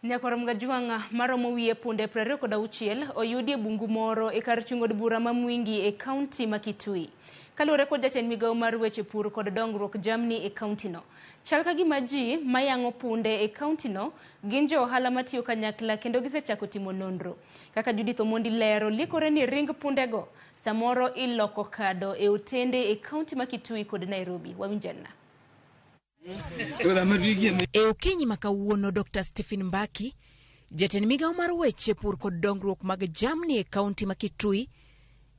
Nyakoro mgajuanga maromo wiye punde 26 oyudi bungu moro e kar chungo bura ma Mwingi e county ma Kitui. Kaluwore kod jatend Migago mar weche pur kod dongruok jamni e county no. Chal ka gima ji mayango punde e county no gin jo ohala matiyo kanyakla kendo gisechako timo nonro. Kaka Judith Omondi lero likore ni ring punde go samoro iloko kado e otende e county ma Kitui kod Nairobi. Wawinjana. E okinyi makawuono Dr. Stephen Mbaki, jatend Migago mar weche pur kod dongruok mag jamni e county ma Kitui,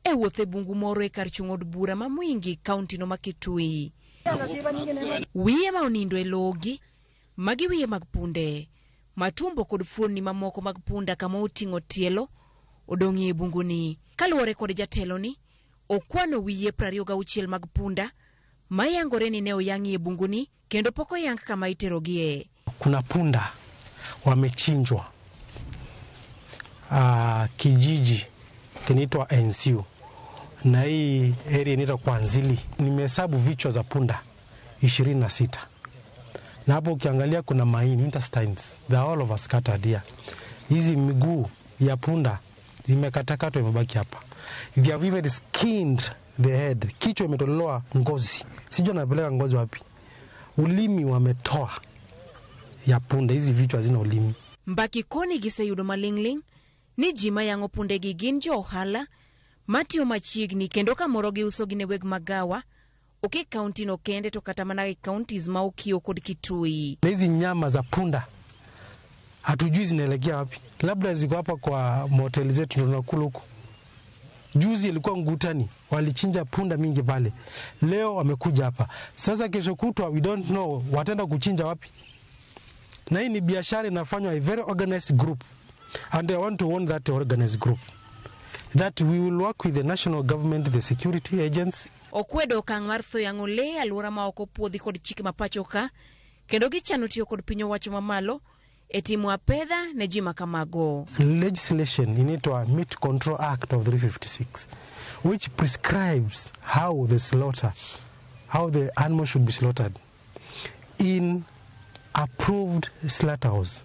e wuothe bungu moro e kar chungo bura ma Mwingi county no ma Kitui. Wiye ma onindo e logi, magi wiye mag punde, matumbo kod fuoni mamoko mag punda kama oting'o tielo, odong'i e bungu ni. Kaluwore kod jatelo ni, okwano wiye 26 mag punda, mayangore ni ne oyang'i e bungu ni, kendo poko yang kama iterogie. Kuna punda wamechinjwa kijiji kinaitwa NCU na hii area inaitwa Kwanzili. Nimehesabu vichwa za punda 26. Na hapo ukiangalia kuna maini, intestines, they are all of us scattered here. Hizi miguu ya punda zimekatakatwa imebaki hapa. They have even skinned the head. Kichwa imetolewa ngozi. Sijui anapeleka ngozi wapi. Ulimi wametoa ya punda, hizi vichwa hazina ulimi. Mbaki koni giseyudo malingling ni jima yango punde gigin jo ohala matio machiegni kendo kamoro giuso gine weg magawa oke county no kende to kata mana counties ma Okio kod Kitui. Hizi nyama za punda hatujui zinaelekea wapi. Labda ziko hapa kwa motel zetu tunakula huko. Juzi ilikuwa Ngutani, walichinja punda mingi pale. Leo wamekuja hapa. Sasa kesho kutwa we don't know wataenda kuchinja wapi. Na hii ni biashara inafanywa a very organized group. And I want to warn that organized group that we will work with the national government, the security agents. Okwedo kangartho yangole alura ma okopuodhi kod chike mapachoka kendo gichano tiyo kod pinyo wacho mamalo e timu apedha ne jima kamago. Legislation inaitwa Meat Control Act of 356 which prescribes how the animal should be slaughtered in approved slaughterhouse.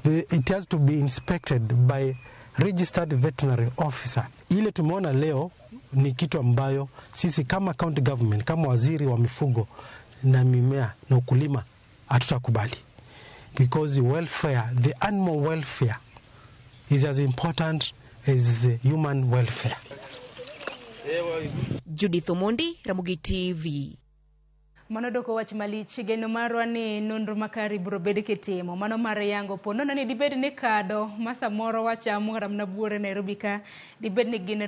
It has to be inspected by registered veterinary officer. Ile tumeona leo ni kitu ambayo sisi kama county government, kama waziri wa mifugo na mimea na ukulima hatutakubali. Because the animal welfare is as important as the human welfare. Judith Omondi, Ramogi TV. Manodoko wach malich geno marwa ni nonro makari bro bede ketimo mano mare yango po nona ni dibed ne kado masa moro wachamo ramna buore Nairobi ka dibed ne gin